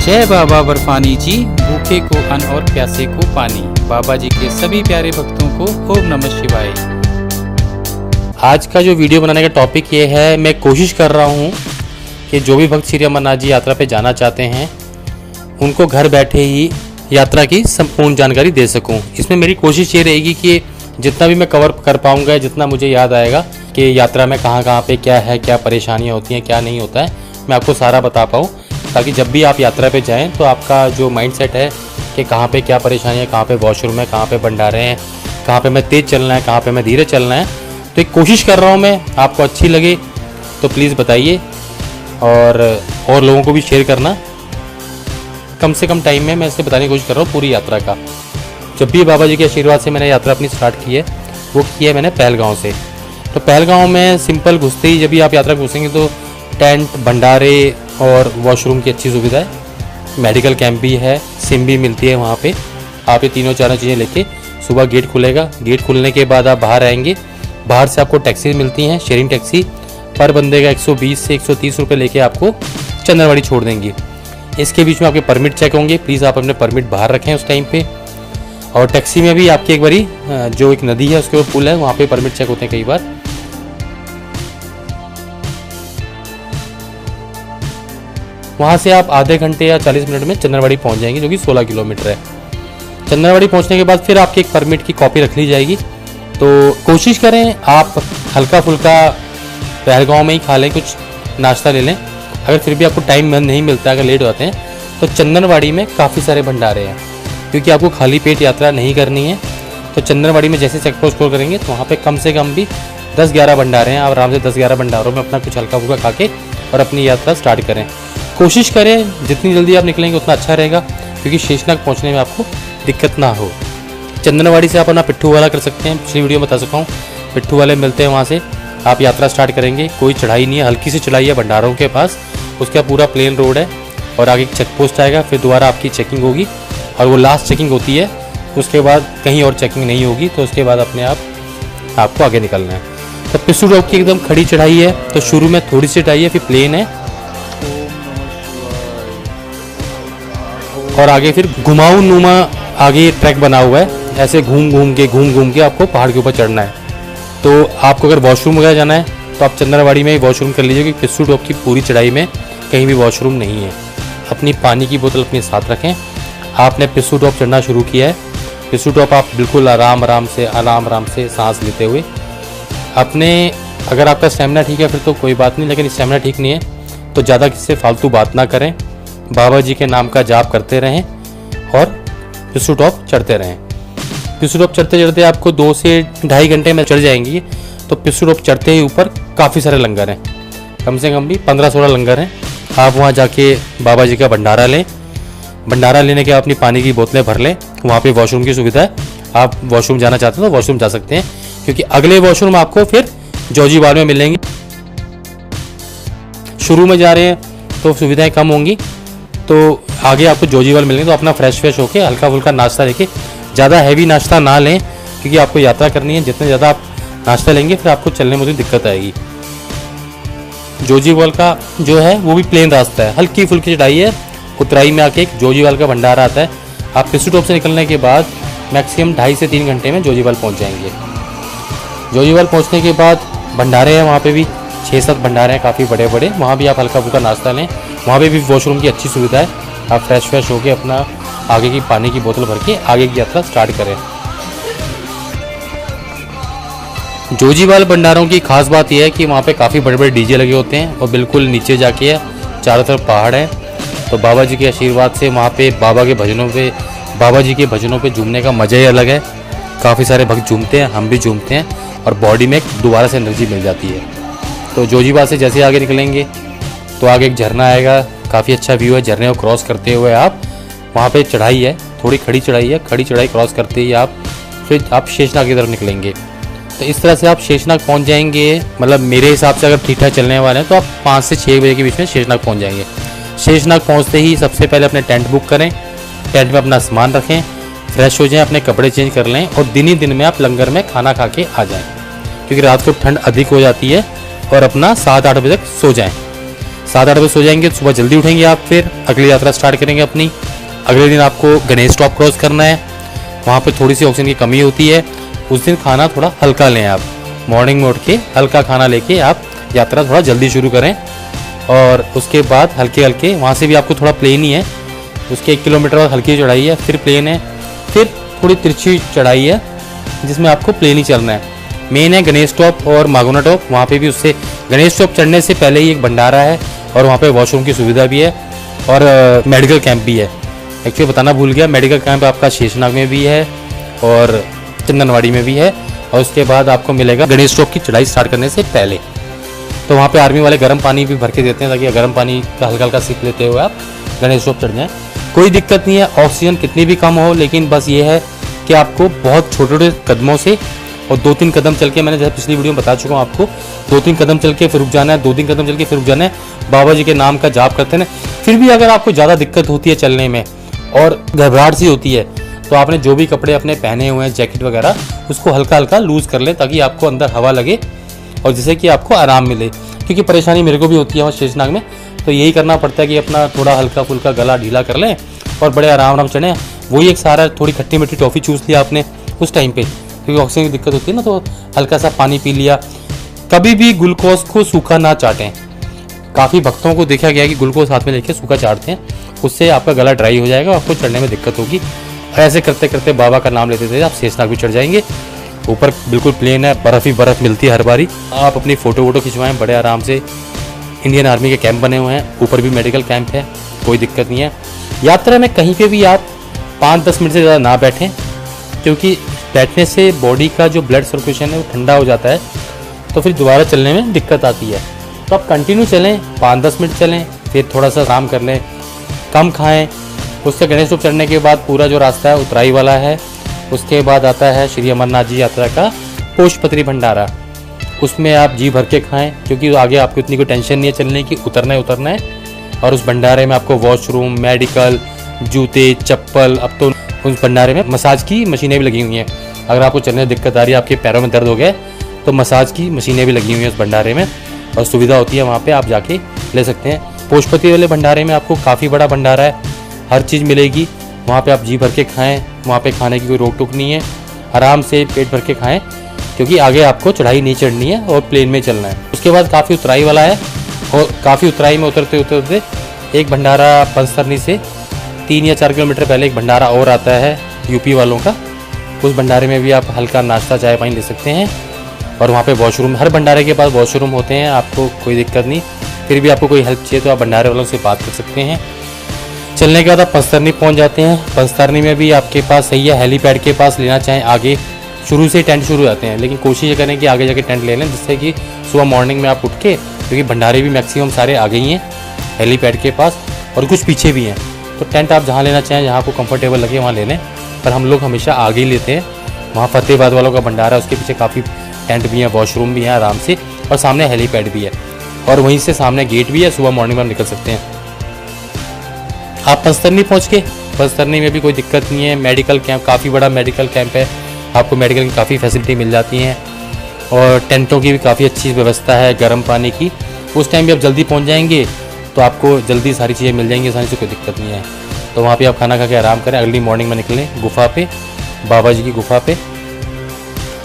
जय बाबा बर्फानी जी, भूखे को अन्न और प्यासे को पानी। बाबा जी के सभी प्यारे भक्तों को ओम नमः शिवाय। आज का जो वीडियो बनाने का टॉपिक ये है, मैं कोशिश कर रहा हूँ कि जो भी भक्त श्री अमरनाथ जी यात्रा पे जाना चाहते हैं उनको घर बैठे ही यात्रा की संपूर्ण जानकारी दे सकूँ। इसमें मेरी कोशिश ये रहेगी कि जितना भी मैं कवर कर पाऊँगा, जितना मुझे याद आएगा कि यात्रा में कहाँ कहाँ पे क्या है, क्या परेशानियाँ होती हैं, क्या नहीं होता है, मैं आपको सारा बता पाऊँ, ताकि जब भी आप यात्रा पे जाएं तो आपका जो माइंडसेट है कि कहाँ पे क्या परेशानी है, कहाँ पे वॉशरूम है, कहाँ पे भंडारे हैं, कहाँ पे मैं तेज़ चलना है, कहाँ पे मैं धीरे चलना है। तो एक कोशिश कर रहा हूँ मैं, आपको अच्छी लगे तो प्लीज़ बताइए और लोगों को भी शेयर करना। कम से कम टाइम में मैं इसे बताने की कोशिश कर रहा हूँ पूरी यात्रा का। जब भी बाबा जी के आशीर्वाद से मैंने यात्रा अपनी स्टार्ट की है, वो की है मैंने पहलगांव से। तो पहलगांव में सिंपल घुसते ही जब भी आप यात्रा घुसेंगे तो टेंट, भंडारे और वॉशरूम की अच्छी सुविधा है। मेडिकल कैंप भी है, सिम भी मिलती है वहाँ पे। आप ये तीनों चारों चीज़ें लेके सुबह गेट खुलेगा, गेट खुलने के बाद आप बाहर आएंगे। बाहर से आपको टैक्सी मिलती हैं, शेयरिंग टैक्सी पर बंदे का 120 से 130 रुपये लेके आपको चंदनवाड़ी छोड़ देंगी। इसके बीच में आपके परमिट चेक होंगे, प्लीज़ आप अपने परमिट बाहर रखें उस टाइम पे। और टैक्सी में भी आपकी एक बारी जो एक नदी है उसके ऊपर पुल है, वहाँ पे परमिट चेक होते हैं कई बार। वहाँ से आप आधे घंटे या 40 मिनट में चंदनवाड़ी पहुँच जाएंगे, जो कि 16 किलोमीटर है। चंदनवाड़ी पहुँचने के बाद फिर आपकी एक परमिट की कॉपी रख ली जाएगी। तो कोशिश करें आप हल्का फुल्का पहलगांव में ही खा लें, कुछ नाश्ता ले लें। अगर फिर भी आपको टाइम नहीं मिलता, अगर लेट हो जाते हैं, तो चंदनवाड़ी में काफ़ी सारे भंडारे हैं, क्योंकि आपको खाली पेट यात्रा नहीं करनी है। तो चंदनवाड़ी में जैसे चेक पोस्ट क्रॉस करेंगे तो वहाँ पे कम से कम भी 10-11 भंडारे हैं। आप आराम से 10-11 भंडारों में अपना कुछ हल्का फुल्का खा के और अपनी यात्रा स्टार्ट करें। कोशिश करें जितनी जल्दी आप निकलेंगे उतना अच्छा रहेगा, क्योंकि शेषनाग पहुँचने में आपको दिक्कत ना हो। चंदनवाड़ी से आप अपना पिट्ठू वाला कर सकते हैं, पिछली वीडियो में बता सका हूँ, पिट्ठू वाले मिलते हैं, वहाँ से आप यात्रा स्टार्ट करेंगे। कोई चढ़ाई नहीं है, हल्की सी चढ़ाई है भंडारों के पास, उसका पूरा प्लेन रोड है और आगे एक चेक पोस्ट आएगा। फिर दोबारा आपकी चेकिंग होगी और वो लास्ट चेकिंग होती है, उसके बाद कहीं और चेकिंग नहीं होगी। तो उसके बाद अपने आपको आगे निकलना है। तो पिस्सू रॉक की एकदम खड़ी चढ़ाई है, तो शुरू में थोड़ी सी चढ़ाई है, फिर प्लेन है और आगे फिर घुमाऊ नुमा आगे ट्रैक बना हुआ है। ऐसे घूम घूम के आपको पहाड़ के ऊपर चढ़ना है। तो आपको अगर वॉशरूम वगैरह जाना है तो आप चंदनवाड़ी में ही वॉशरूम कर लीजिए, क्योंकि पिस्सू टॉप की पूरी चढ़ाई में कहीं भी वॉशरूम नहीं है। अपनी पानी की बोतल अपने साथ रखें। आपने पिस्सू टॉप चढ़ना शुरू किया है, पिस्सू टॉप आप बिल्कुल आराम से सांस लेते हुए अपने, अगर आपका स्टेमिना ठीक है फिर तो कोई बात नहीं, लेकिन स्टेमिना ठीक नहीं है तो ज़्यादा किससे फालतू बात ना करें। बाबा जी के नाम का जाप करते रहें और पिस्सू टॉप चढ़ते रहें। पिस्सू टॉप चढ़ते चढ़ते आपको 2 से 2.5 घंटे में चढ़ जाएंगी। तो पिस्सू टॉप चढ़ते ही ऊपर काफ़ी सारे लंगर हैं, कम से कम भी 15-16 लंगर हैं। आप वहाँ जाके बाबा जी का भंडारा लें। भंडारा लेने के बाद अपनी पानी की बोतलें भर लें। वहाँ पे वॉशरूम की सुविधा है, आप वॉशरूम जाना चाहते हैं तो वॉशरूम जा सकते हैं, क्योंकि अगले वॉशरूम आपको फिर जोजीवाल में मिलेंगे। शुरू में जा रहे हैं तो सुविधाएं कम होंगी, तो आगे आपको जोजीवाल मिलेंगे। तो अपना फ्रेश होके हल्का फुल्का नाश्ता लेके, ज़्यादा हैवी नाश्ता ना लें, क्योंकि आपको यात्रा करनी है। जितने ज़्यादा आप नाश्ता लेंगे फिर आपको चलने में दिक्कत आएगी। जोजीवाल का जो है वो भी प्लेन रास्ता है, हल्की फुल्की चढ़ाई है। उतराई में आके एक जोजीवाल का भंडारा आता है। आप पिस्सू टॉप से निकलने के बाद मैक्सिमम 2.5 से 3 घंटे में जोजीवाल पहुंच जाएंगे। जोजीवाल पहुंचने के बाद भंडारे हैं, वहाँ पे भी 6-7 भंडारे हैं काफ़ी बड़े बड़े, वहाँ भी आप हल्का फुल्का नाश्ता लें। वहाँ पे भी वॉशरूम की अच्छी सुविधा है। आप फ्रेश होकर अपना आगे की पानी की बोतल भर के आगे की यात्रा स्टार्ट करें। जोजीवाल भंडारों की खास बात यह है कि वहाँ पे काफ़ी बड़े बड़े डीजे लगे होते हैं और बिल्कुल नीचे जाके चारों तरफ पहाड़ है। तो बाबा जी के आशीर्वाद से वहाँ पे बाबा जी के भजनों पे झूमने का मज़ा ही अलग है। काफ़ी सारे भक्त झूमते हैं, हम भी झूमते हैं और बॉडी में दोबारा से एनर्जी मिल जाती है। तो जोजीवाल से जैसे आगे निकलेंगे तो आगे एक झरना आएगा, काफ़ी अच्छा व्यू है। झरने को क्रॉस करते हुए आप वहाँ पे चढ़ाई है, थोड़ी खड़ी चढ़ाई है, खड़ी चढ़ाई क्रॉस करते ही फिर आप शेषनाग की तरफ निकलेंगे। तो इस तरह से आप शेषनाग पहुँच जाएंगे। मतलब मेरे हिसाब से अगर ठीक ठाक चलने वाले हैं तो आप 5 से 6 बजे के बीच में शेषनाग पहुँच जाएंगे। शेषनाग पहुँचते ही सबसे पहले अपने टेंट बुक करें, टेंट में अपना सामान रखें, फ्रेश हो जाएं, अपने कपड़े चेंज कर लें और दिन ही दिन में आप लंगर में खाना खा के आ जाएं, क्योंकि रात को ठंड अधिक हो जाती है। और अपना 7-8 बजे तक सो जाएं। 7-8 बजे सो जाएंगे, सुबह जल्दी उठेंगे आप, फिर अगली यात्रा स्टार्ट करेंगे अपनी। अगले दिन आपको गणेश टॉप क्रॉस करना है, वहाँ पे थोड़ी सी ऑक्सीजन की कमी होती है। उस दिन खाना थोड़ा हल्का लें आप, मॉर्निंग में उठ के हल्का खाना लेके आप यात्रा थोड़ा जल्दी शुरू करें। और उसके बाद हल्के हल्के वहाँ से भी आपको थोड़ा प्लेन ही है, उसके 1 किलोमीटर बाद हल्की चढ़ाई है, फिर प्लेन है, फिर थोड़ी तिरछी चढ़ाई है जिसमें आपको प्लेन ही चलना है। मेन है गणेश टॉप और मागोना टॉप, वहाँ पे भी उससे गणेश टॉप चढ़ने से पहले ही एक भंडारा है और वहाँ पे वॉशरूम की सुविधा भी है और मेडिकल कैंप भी है। एक्चुअली बताना भूल गया, मेडिकल कैंप आपका शेषनाग में भी है और चंदनवाड़ी में भी है। और उसके बाद आपको मिलेगा गणेश टॉप की चढ़ाई स्टार्ट करने से पहले। तो वहाँ पे आर्मी वाले गर्म पानी भी भर के देते हैं ताकि गर्म पानी का हल्का हल्का सिप लेते हुए आप गणेश टॉप चढ़ जाएँ। कोई दिक्कत नहीं है, ऑक्सीजन कितनी भी कम हो, लेकिन बस ये है कि आपको बहुत छोटे छोटे कदमों से और 2-3 कदम चल के, मैंने जैसे पिछली वीडियो में बता चुका हूँ आपको, 2-3 कदम चल के फिर रुक जाना है, 2-3 कदम चल के फिर रुक जाना है, बाबा जी के नाम का जाप करते हैं। फिर भी अगर आपको ज़्यादा दिक्कत होती है चलने में और घबराहट सी होती है, तो आपने जो भी कपड़े अपने पहने हुए हैं, जैकेट वगैरह, उसको हल्का हल्का लूज़ कर लें ताकि आपको अंदर हवा लगे और जिससे कि आपको आराम मिले। क्योंकि परेशानी मेरे को भी होती है वहाँ शेषनाग में, तो यही करना पड़ता है कि अपना थोड़ा हल्का फुल्का गला ढीला कर लें और बड़े आराम आराम चढ़ें। वही एक सारा थोड़ी खट्टी मीठी टॉफ़ी चूस लिया आपने उस टाइम पे, क्योंकि ऑक्सीजन की दिक्कत होती है ना, तो हल्का सा पानी पी लिया। कभी भी ग्लूकोज को सूखा ना चाटें। काफ़ी भक्तों को देखा गया है कि ग्लूकोज हाथ में लेके सूखा चाटते हैं, उससे आपका गला ड्राई हो जाएगा, आपको चढ़ने में दिक्कत होगी। ऐसे करते करते बाबा का नाम लेते थे आप शेषनाग भी चढ़ जाएंगे। ऊपर बिल्कुल प्लेन है, बर्फ़ ही बर्फ़ मिलती है हर बारी। आप अपनी फ़ोटो वोटो खिंचवाएं बड़े आराम से। इंडियन आर्मी के कैंप बने हुए हैं, ऊपर भी मेडिकल कैंप है, कोई दिक्कत नहीं है। यात्रा में कहीं पे भी आप 5-10 मिनट से ज़्यादा ना बैठें, क्योंकि बैठने से बॉडी का जो ब्लड सर्कुलेशन है वो ठंडा हो जाता है, तो फिर दोबारा चलने में दिक्कत आती है। तो आप कंटिन्यू चलें, 5-10 मिनट चलें, फिर थोड़ा सा आराम कर लें, कम खाएं। उससे गणेश टॉप चढ़ने के बाद पूरा जो रास्ता है उतराई वाला है। उसके बाद आता है श्री अमरनाथ जी यात्रा का पोषपत्री भंडारा, उसमें आप जी भर के खाएं, क्योंकि आगे आपको इतनी कोई टेंशन नहीं है चलने की, उतरना है। और उस भंडारे में आपको वॉशरूम, मेडिकल, जूते, चप्पल, अब तो उस भंडारे में मसाज की मशीनें भी लगी हुई हैं। अगर आपको चलने में दिक्कत आ रही है, आपके पैरों में दर्द हो गया, तो मसाज की मशीनें भी लगी हुई हैं उस भंडारे में और सुविधा होती है, वहाँ पे आप जाके ले सकते हैं। पोषपति वाले भंडारे में आपको काफ़ी बड़ा भंडारा है, हर चीज़ मिलेगी वहाँ पे, आप जी भर के खाएँ। वहाँ पे खाने की कोई रोक टोक नहीं है, आराम से पेट भर के खाएँ, क्योंकि आगे आपको चढ़ाई नहीं चढ़नी है और प्लेन में चलना है। उसके बाद काफ़ी उतराई वाला है और काफ़ी उतराई में उतरते उतरते एक भंडारा पंचतरनी से 3 या 4 किलोमीटर पहले एक भंडारा और आता है यूपी वालों का। उस भंडारे में भी आप हल्का नाश्ता चाय पानी ले सकते हैं और वहाँ पे वॉशरूम, हर भंडारे के पास वॉशरूम होते हैं, आपको कोई दिक्कत नहीं। फिर भी आपको कोई हेल्प चाहिए तो आप भंडारे वालों से बात कर सकते हैं। चलने के बाद आप पंचतरनी पहुँच जाते हैं। पंचतरनी में भी आपके पास सही है, हेलीपैड के पास लेना चाहें आगे शुरू से टेंट शुरू हो जाते हैं, लेकिन कोशिश ये करें कि आगे जाके टेंट ले लें, जिससे कि सुबह मॉर्निंग में आप उठ के, क्योंकि भंडारे भी मैक्सिमम सारे आगे ही हैं हेलीपैड के पास और कुछ पीछे भी हैं, तो टेंट आप जहाँ लेना चाहें, जहाँ आपको कंफर्टेबल लगे वहाँ ले लें। पर हम लोग हमेशा आगे ही लेते हैं। वहाँ फतेहाबाद वालों का भंडारा है, उसके पीछे काफ़ी टेंट भी हैं, वॉशरूम भी हैं आराम से, और सामने हेलीपैड भी है और वहीं से सामने गेट भी है, सुबह मॉर्निंग में निकल सकते हैं। आप पंचतरनी पहुँच के, पंचतरनी में भी कोई दिक्कत नहीं है, मेडिकल कैंप, काफ़ी बड़ा मेडिकल कैंप है, आपको मेडिकल की काफ़ी फैसिलिटी मिल जाती हैं और टेंटों की भी काफ़ी अच्छी व्यवस्था है, गर्म पानी की। उस टाइम भी आप जल्दी पहुंच जाएंगे तो आपको जल्दी सारी चीज़ें मिल जाएंगी, आसानी से, कोई दिक्कत नहीं है। तो वहाँ पे आप खाना खा के आराम करें, अगली मॉर्निंग में निकलें गुफा पे, बाबा जी की गुफा पे।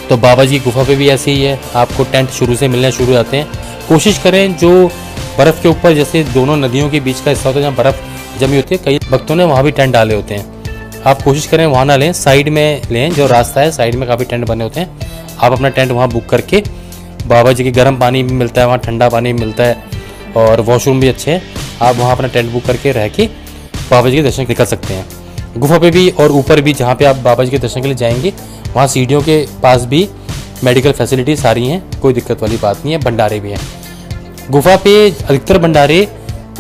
तो बाबा जी की गुफा पे भी ऐसे ही है, आपको टेंट शुरू से मिलने शुरू हो जाते हैं। कोशिश करें जो बर्फ़ के ऊपर, जैसे दोनों नदियों के बीच का हिस्सा होता है जहाँ बर्फ़ जमी होती है, कई भक्तों ने वहाँ भी टेंट डाले होते हैं, आप कोशिश करें वहाँ ना लें, साइड में लें, जो रास्ता है साइड में काफ़ी टेंट बने होते हैं। आप अपना टेंट वहाँ बुक करके, बाबा जी के गर्म पानी भी मिलता है वहाँ, ठंडा पानी भी मिलता है और वॉशरूम भी अच्छे हैं, आप वहाँ अपना टेंट बुक करके रह के बाबा जी के दर्शन निकल सकते हैं। गुफा पे भी और ऊपर भी जहाँ पे आप बाबा जी के दर्शन के लिए जाएंगे, वहाँ सीढ़ियों के पास भी मेडिकल फैसिलिटी सारी हैं, कोई दिक्कत वाली बात नहीं है। भंडारे भी हैं गुफा पे, अधिकतर भंडारे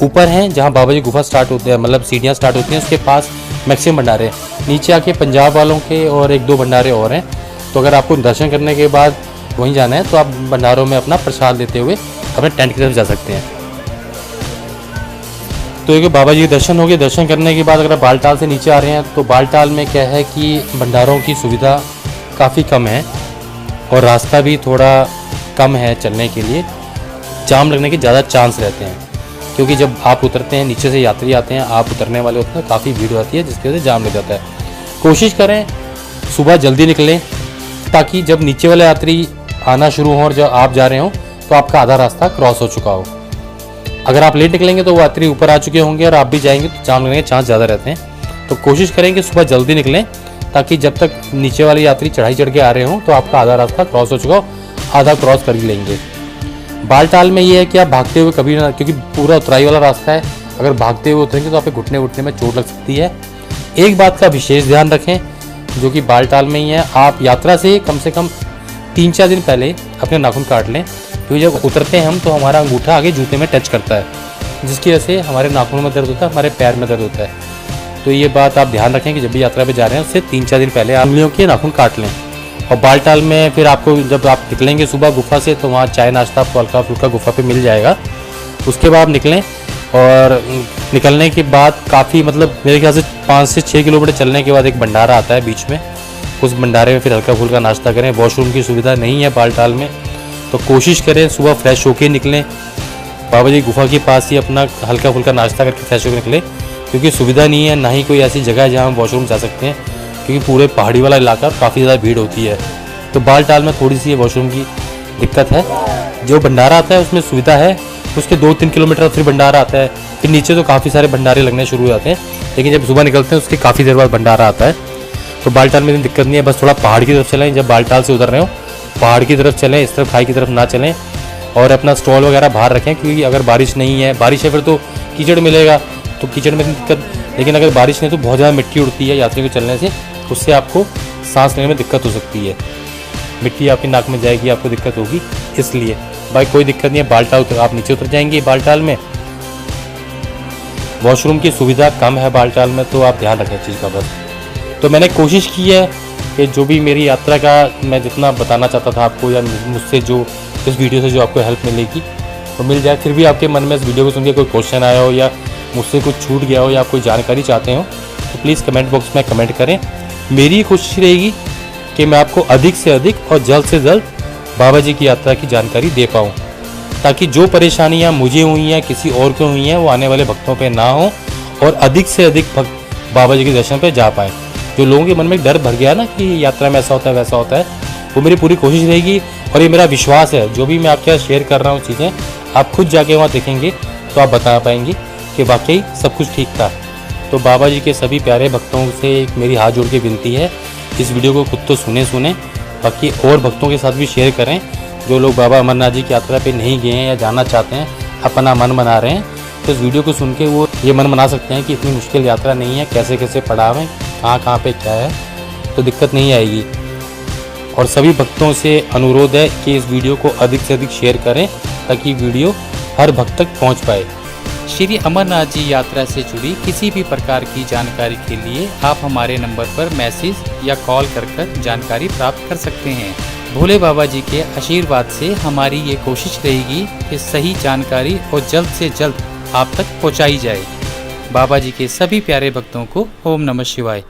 ऊपर हैं जहाँ बाबा जी गुफा स्टार्ट होते हैं, मतलब सीढ़ियाँ स्टार्ट होती हैं, उसके पास मैक्सिमम भंडारे हैं। नीचे आके पंजाब वालों के और 1-2 भंडारे और हैं, तो अगर आपको दर्शन करने के बाद वहीं जाना है तो आप भंडारों में अपना प्रसाद लेते हुए अपने टेंट की तरफ जा सकते हैं। तो ये बाबा जी के दर्शन हो गए। दर्शन करने के बाद अगर आप बालटाल से नीचे आ रहे हैं तो बालटाल में क्या है कि भंडारों की सुविधा काफ़ी कम है और रास्ता भी थोड़ा कम है चलने के लिए, जाम लगने के ज़्यादा चांस रहते हैं। क्योंकि जब आप उतरते हैं, नीचे से यात्री आते हैं, आप उतरने वाले होते हैं, काफ़ी भीड़ होती है जिसकी वजह से जाम लग जाता है। कोशिश करें सुबह जल्दी निकलें ताकि जब नीचे वाले यात्री आना शुरू हो और जब आप जा रहे हो तो आपका आधा रास्ता क्रॉस हो चुका हो। अगर आप लेट निकलेंगे तो वो यात्री ऊपर आ चुके होंगे और आप भी जाएंगे तो जाम लगने के चांस ज़्यादा रहते हैं। तो कोशिश करें कि सुबह जल्दी निकलें ताकि जब तक नीचे वाले यात्री चढ़ाई चढ़ के आ रहे हों तो आपका आधा रास्ता क्रॉस हो चुका हो, आधा क्रॉस कर ही लेंगे। बालटाल में ये है कि आप भागते हुए कभी ना, क्योंकि पूरा उतराई वाला रास्ता है, अगर भागते हुए उतरेंगे तो आपके घुटने में चोट लग सकती है। एक बात का विशेष ध्यान रखें जो कि बालटाल में ही है, आप यात्रा से कम 3-4 दिन पहले अपने नाखून काट लें, क्योंकि जब उतरते हैं हम तो हमारा अंगूठा आगे जूते में टच करता है, जिसकी वजह से हमारे नाखून में दर्द होता है, हमारे पैर में दर्द होता है। तो ये बात आप ध्यान रखें कि जब भी यात्रा पे जा रहे हैं उससे 3-4 दिन पहले आप उंगलियों के नाखून काट लें। और बालटाल में फिर आपको जब आप निकलेंगे सुबह गुफा से तो वहाँ चाय नाश्ता आपको हल्का फुल्का गुफा पे मिल जाएगा। उसके बाद आप निकलें और निकलने के बाद काफ़ी मेरे ख्याल से 5 से 6 किलोमीटर चलने के बाद एक भंडारा आता है बीच में, उस भंडारे में फिर हल्का फुल्का नाश्ता करें। वॉशरूम की सुविधा नहीं है बालटाल में, तो कोशिश करें सुबह फ्रेश होके निकलें, बाबा जी गुफा के पास ही अपना हल्का फुल्का नाश्ता करके फ्रेश होकर निकलें, क्योंकि सुविधा नहीं है, ना ही कोई ऐसी जगह है जहाँ हम वॉशरूम जा सकते हैं, क्योंकि पूरे पहाड़ी वाला इलाका और काफ़ी ज़्यादा भीड़ होती है। तो बालटाल में थोड़ी सी वॉशरूम की दिक्कत है। जो भंडारा आता है उसमें सुविधा है, उसके 2-3 किलोमीटर फिर भंडारा आता है, फिर नीचे तो काफ़ी सारे भंडारे लगने शुरू हो जाते हैं, लेकिन जब सुबह निकलते हैं उसके काफ़ी देर बाद भंडारा आता है। तो बालटाल में दिक्कत नहीं है, बस थोड़ा पहाड़ की तरफ चलें, जब बालटाल से उतर रहे हो पहाड़ की तरफ चलें, इस तरफ खाई की तरफ ना चलें, और अपना स्टॉल वगैरह बाहर रखें, क्योंकि अगर बारिश नहीं है, बारिश है फिर तो कीचड़ मिलेगा, तो कीचड़ में दिक्कत, लेकिन अगर बारिश नहीं तो बहुत ज़्यादा मिट्टी उड़ती है यात्री को चलने से, उससे आपको सांस लेने में दिक्कत हो सकती है, मिट्टी आपकी नाक में जाएगी, आपको दिक्कत होगी। इसलिए भाई कोई दिक्कत नहीं है, बालटाल आप नीचे उतर जाएंगे। बालटाल में वॉशरूम की सुविधा कम है बालटाल में, तो आप ध्यान रखें चीज़ का बस। तो मैंने कोशिश की है कि जो भी मेरी यात्रा का मैं जितना बताना चाहता था आपको, या मुझसे जो इस वीडियो से जो आपको हेल्प मिलेगी तो मिल जाए। फिर भी आपके मन में इस वीडियो को सुन के कोई क्वेश्चन आया हो या मुझसे कुछ छूट गया हो या आप कोई जानकारी चाहते हो तो प्लीज़ कमेंट बॉक्स में कमेंट करें। मेरी कोशिश रहेगी कि मैं आपको अधिक से अधिक और जल्द से जल्द बाबा जी की यात्रा की जानकारी दे पाऊँ, ताकि जो परेशानियाँ मुझे हुई हैं, किसी और को हुई हैं, वो आने वाले भक्तों पे ना हो और अधिक से अधिक भक्त बाबा जी के दर्शन पे जा पाएँ। जो लोगों के मन में एक डर भर गया ना कि यात्रा में ऐसा होता है वैसा होता है, वो मेरी पूरी कोशिश रहेगी और ये मेरा विश्वास है। जो भी मैं आपके साथ शेयर कर रहा हूँ चीज़ें, आप खुद जाके वहाँ देखेंगे तो आप बता पाएंगे कि वाकई सब कुछ ठीक था। तो बाबा जी के सभी प्यारे भक्तों से एक मेरी हाथ जोड़ के विनती है, इस वीडियो को खुद तो सुने, बाकी और भक्तों के साथ भी शेयर करें। जो लोग बाबा अमरनाथ जी की यात्रा पे नहीं गए हैं या जाना चाहते हैं, अपना मन बना रहे हैं, तो इस वीडियो को सुन के वो ये मन बना सकते हैं कि इतनी मुश्किल यात्रा नहीं है, कैसे कैसे पड़ाव है, कहाँ पे क्या है, तो दिक्कत नहीं आएगी। और सभी भक्तों से अनुरोध है कि इस वीडियो को अधिक से अधिक शेयर करें ताकि वीडियो हर भक्त तक पहुँच पाए। श्री अमरनाथ जी यात्रा से जुड़ी किसी भी प्रकार की जानकारी के लिए आप हमारे नंबर पर मैसेज या कॉल कर जानकारी प्राप्त कर सकते हैं। भोले बाबा जी के आशीर्वाद से हमारी ये कोशिश रहेगी कि सही जानकारी और जल्द से जल्द आप तक पहुंचाई जाए। बाबा जी के सभी प्यारे भक्तों को ओम नमः शिवाय।